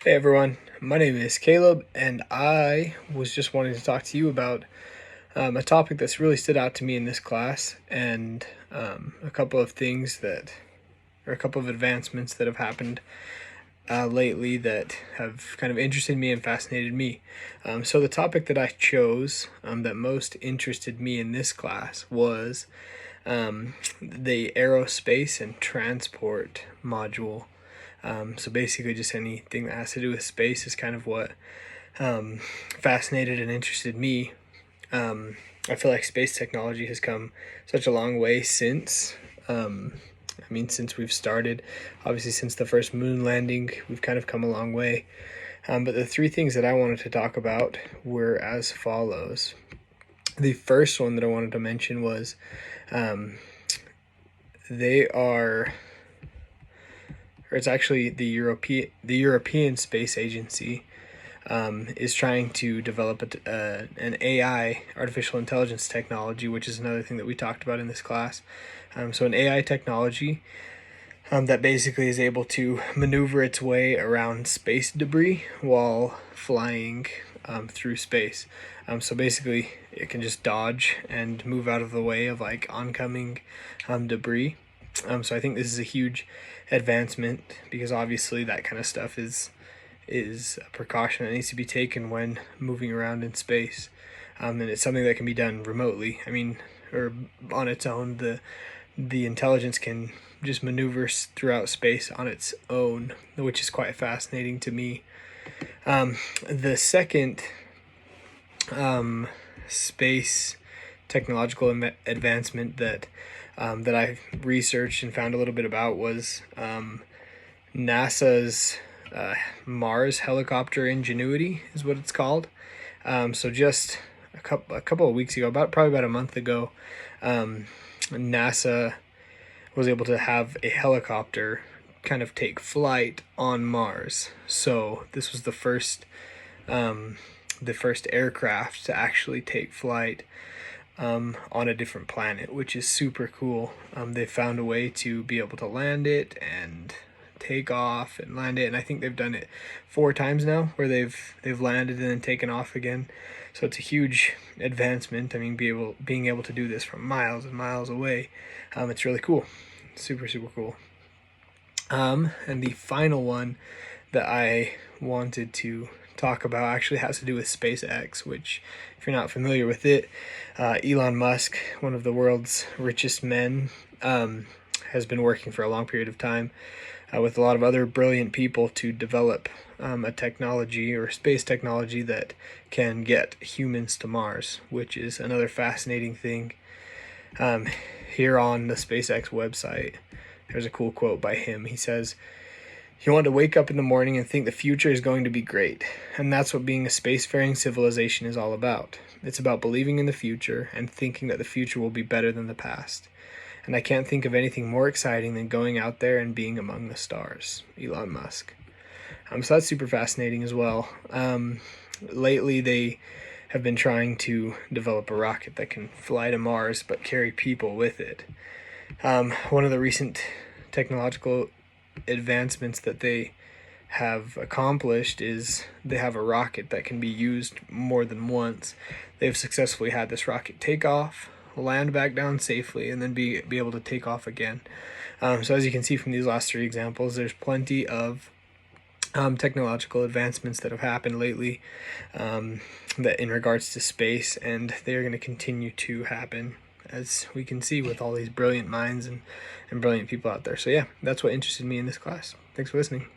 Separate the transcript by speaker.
Speaker 1: Hey everyone, my name is Caleb, and I was just wanting to talk to you about a topic that's really stood out to me in this class, and a couple of things or a couple of advancements that have happened lately that have kind of interested me and fascinated me. So the topic that I chose that most interested me in this class was the aerospace and transport module. So basically, just anything that has to do with space is kind of what fascinated and interested me. I feel like space technology has come such a long way since. Since we've started, obviously, since the first moon landing, we've kind of come a long way. But the three things that I wanted to talk about were as follows. The first one that I wanted to mention was they are or it's actually the European Space Agency is trying to develop an AI, artificial intelligence technology, which is another thing that we talked about in this class. So an AI technology that basically is able to maneuver its way around space debris while flying through space. So basically, it can just dodge and move out of the way of like oncoming debris. So I think this is a huge advancement because obviously that kind of stuff is a precaution that needs to be taken when moving around in space, and it's something that can be done remotely. Or on its own. The intelligence can just maneuver throughout space on its own, which is quite fascinating to me. The second space technological advancement that I researched and found a little bit about was NASA's Mars helicopter Ingenuity is what it's called. So just a couple of weeks ago, probably about a month ago, NASA was able to have a helicopter kind of take flight on Mars. So this was the first aircraft to actually take flight on a different planet, which is super cool. They found a way to be able to land it and take off and land it, and I think they've done it 4 times now, where they've landed and then taken off again. So it's a huge advancement. Being able to do this from miles and miles away, it's really cool, super cool. And the final one that I wanted to talk about actually has to do with SpaceX, which, if you're not familiar with it, Elon Musk, one of the world's richest men, has been working for a long period of time with a lot of other brilliant people to develop a technology or space technology that can get humans to Mars, which is another fascinating thing. Here on the SpaceX website, there's a cool quote by him. He says, "You want to wake up in the morning and think the future is going to be great. And that's what being a spacefaring civilization is all about. It's about believing in the future and thinking that the future will be better than the past. And I can't think of anything more exciting than going out there and being among the stars." Elon Musk. So that's super fascinating as well. Lately, they have been trying to develop a rocket that can fly to Mars but carry people with it. One of the recent technological advancements that they have accomplished is they have a rocket that can be used more than once. They've successfully had this rocket take off, land back down safely, and then be able to take off again. So as you can see from these last 3 examples, there's plenty of technological advancements that have happened lately that in regards to space, and they're going to continue to happen, as we can see with all these brilliant minds and brilliant people out there. So yeah, that's what interested me in this class. Thanks for listening.